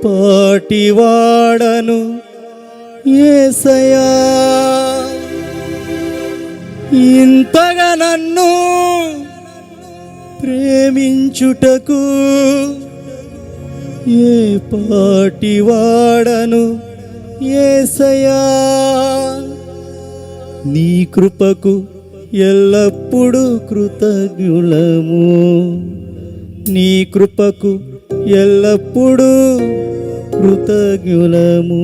పాటి వాడను యేసయ్యా, ఇంతగా నన్ను ప్రేమించుటకు ఏ పాటి వాడను యేసయ్యా, నీ కృపకు ఎల్లప్పుడూ కృతజ్ఞులము, నీ కృపకు ఎల్లప్పుడూ కృతజ్ఞులము.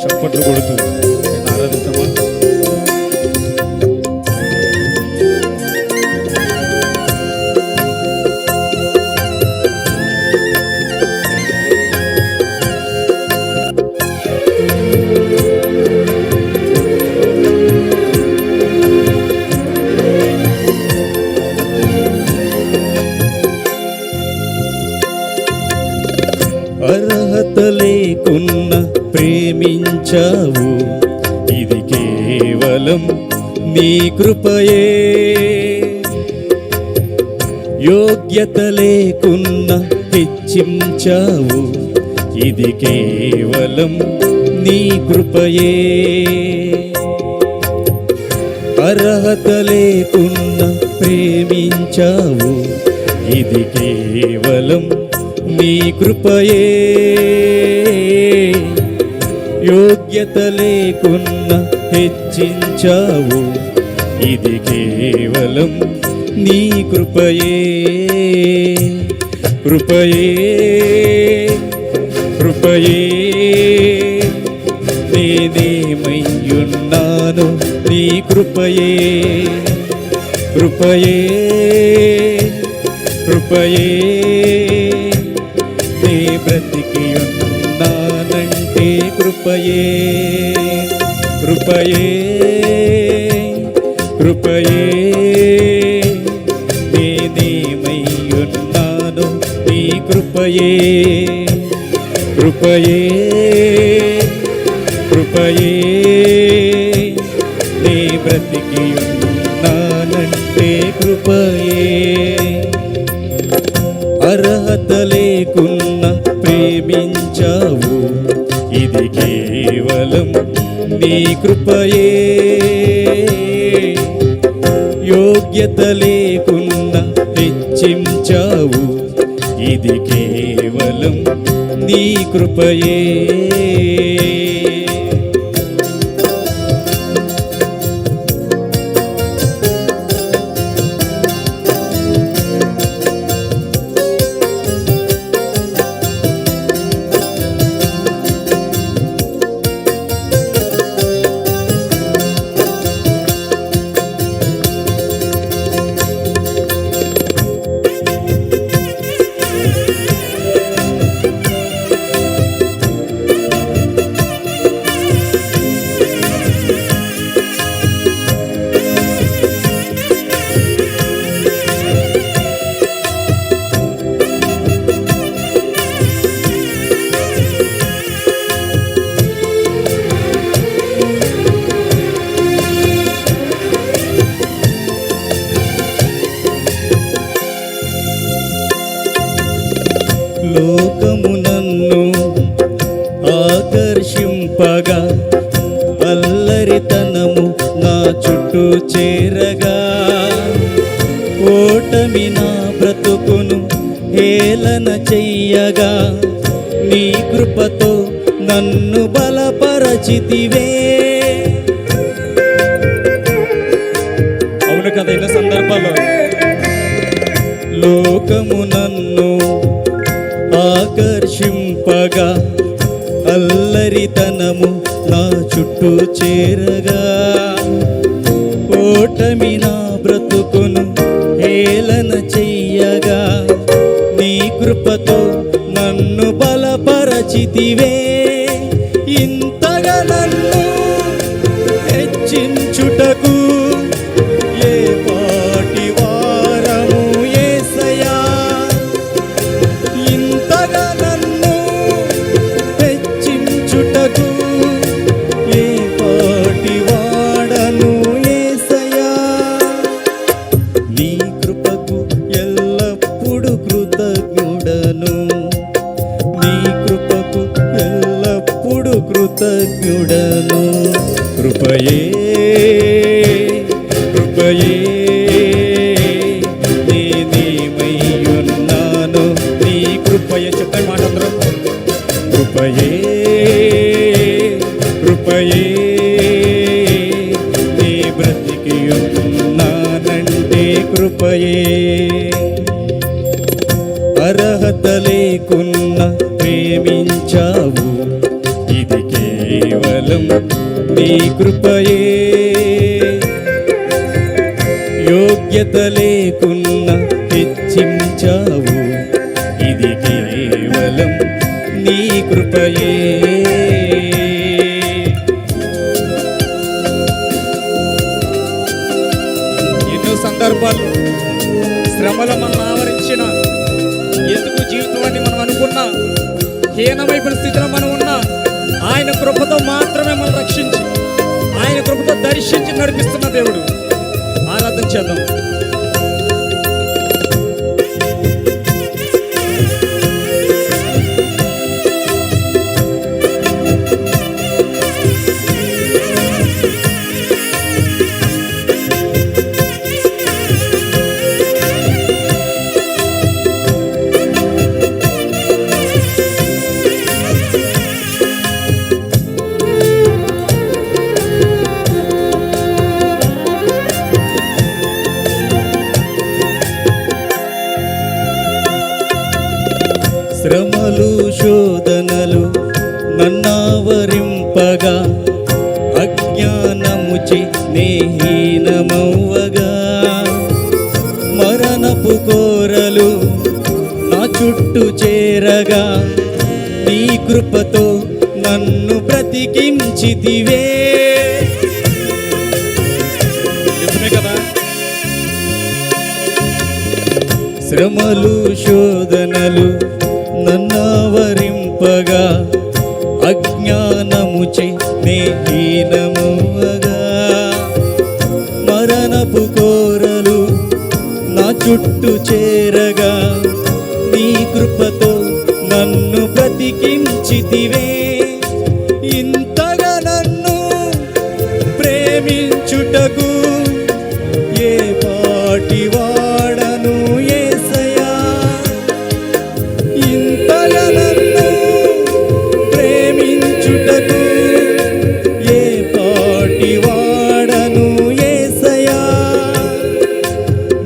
చప్పట్లు కొడుతూ ఆరాధిద్దామా? అర్హత లేకున్న ప్రేమించావు, ఇది కేవలం నీ కృపయే. యోగ్యత లేకున్న హెచ్చించావు, ఇది కేవలం నీ కృపయే. అర్హత లేకున్న ప్రేమించావు, ఇది కేవలం నీ కృపయే. యోగ్యత లేకున్న హెచ్చించావు, ఇది కేవలం నీ కృపయే. కృపయే కృపయే నేనేమయ్యున్నాను నీ కృపయే. కృపయే కృపయే నే బ్రతికి ఉన్నానంటే కృపయే. కృపయే కృపయే నేనేమయ్యున్నాను నీ కృపయే. కృపయే కృపయే నే బ్రతికి ఉన్నానంటే కృపయే. అర్హత లేకున్న ప్రేమించావు, ఇది కేవలం నీ కృపయే. యోగ్యత లేకున్న హెచ్చించావు, ఇది కేవలం నీ కృపయే. లోకము నన్ను ఆకర్షింపగా, అల్లరితనము నా చుట్టూ చేరగా, ఓటమి నా బ్రతుకును హేళన చెయ్యగా, నీ కృపతో నన్ను బలపరచితివే. అవును కదా, ఎన్నో సందర్భాల్లో లోకము నన్ను ఆకర్షింపగా, అల్లరితనము నా చుట్టూ చేరగా, ఓటమి నా బ్రతుకును హేళన చెయ్యగా, నీ కృపతో నన్ను బలపరచితివే. ఇంతగా నన్ను హెచ్చించుటకు ఏ పాటి వారము యేసయ్యా, ఇంతగా నన్ను హెచ్చించుటకు ఏ పాటి వాడను యేసయ్యా. నీ కృపకు ఎల్లప్పుడు కృతజ్ఞుడను, నీ కృపకు ఎల్లప్పుడు కృతజ్ఞుడను. కృపయే కృపయే నేనేమయ్యున్నాను, నీ కృపయే. చెప్పండి మాట అందరూ. కృపయే కృపయే నీ బ్రతికి ఉన్నానంటే కృపయే. అర్హత లేకున్నా ప్రేమించావు, ఇది కేవలం నీ కృపయే. యోగ్యత లేకున్నా హెచ్చించావు, ఇది కేవలం నీ కృపయే. ఎన్నో సందర్భాలు శ్రమలు మనం ఆవరించిన, ఎందుకు జీవితాన్ని మనం అనుకున్నా, హీనమైపోయిన స్థితిలో మనం ఉన్నా, ఆయన కృపతో మాత్రమే మనం రక్షించి, ఆయన కృపతో దర్శించి నడిపిస్తున్న దేవుడు. ఆరాధన చేద్దాం. శ్రమలు శోధనలు నన్నావరింపగా, అజ్ఞానముచి నేహీనమవ్వగా, మరణపు కోరలు నా చుట్టూ చేరగా, నీ కృపతో నన్ను బ్రతికించితివే. నిజమే కదా. శ్రమలు శోధనలు నన్నావరింపగా, అజ్ఞానముచే నేహీనమవ్వగా, మరణపు కోరలు నా చుట్టూ చేరగా, నీ కృపతో నన్ను బ్రతికించితివే. ఇంతగా నన్ను ప్రేమించుటకు ఏ పాటి వాడను యేసయ్యా. ఇంతగా నన్ను ప్రేమించుటకు ఏ పాటి వాడను యేసయ్యా.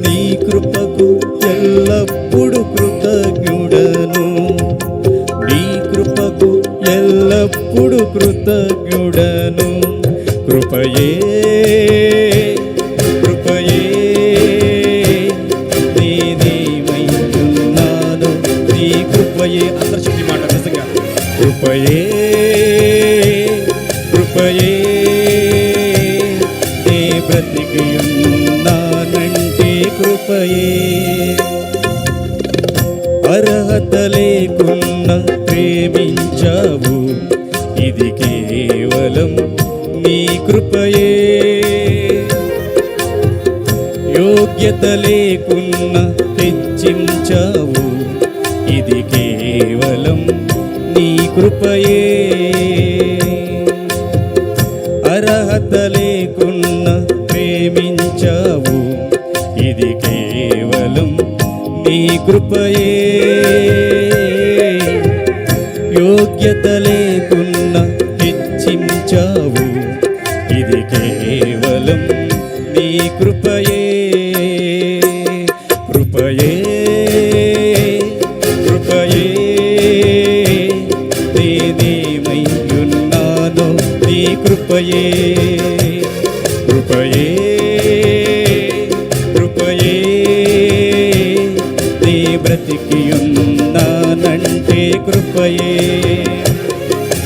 నీ కృపకు ఎల్లప్పుడు కృతజ్ఞుడను, నీ కృపకు ఎల్లప్పుడు కృతజ్ఞుడను. కృపయే కృపయే నేనేమయ్యున్నాను, నీ కృపయే. అందరు చెప్పి మాట నిజంగా. కృపయే కృపయే నీ బ్రతికి ఉన్నానంటే కృపయే. అర్హత లేకున్నా ప్రేమించావు, ఇది కేవలం నీ కృపయే. యోగ్యత లేకున్నా హెచ్చించావు, ఇది కేవలం నీ కృపయే. అర్హత లేకున్నా ప్రేమించావు, ఇది కేవలం నీ కృపయే. యోగ్యత లేకున్నా హెచ్చించావు, ఇది కేవలం నీ కృపయే. కృపయే కృపయే నేనేమయ్యున్నాను, నీ కృపయే. కృపయే కృపయే నీ బ్రతికి ఉన్నానంటే కృపయే.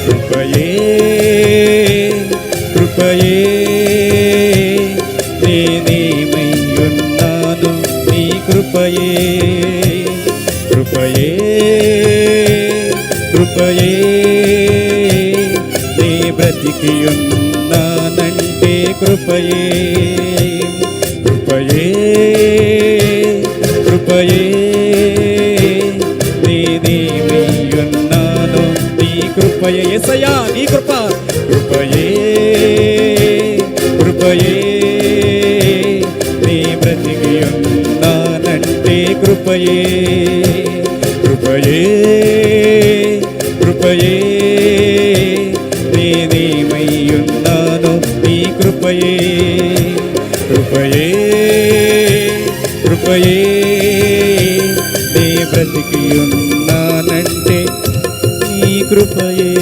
కృపయే కృపయే నేనేమయ్యున్నాను, నీ కృపయే. కృపయే కృపయే నీ బ్రతికి ఉన్నానంటే కృపయే. కృపయే కృపయే నీ బ్రతికి ఉన్నానంటే కృపయే కృపయే కృపయే నేనేమై ఉన్నాను నీ కృపయే కృపయే కృపయే నీ బ్రతికి ఉన్నానంటే నీ కృపయే.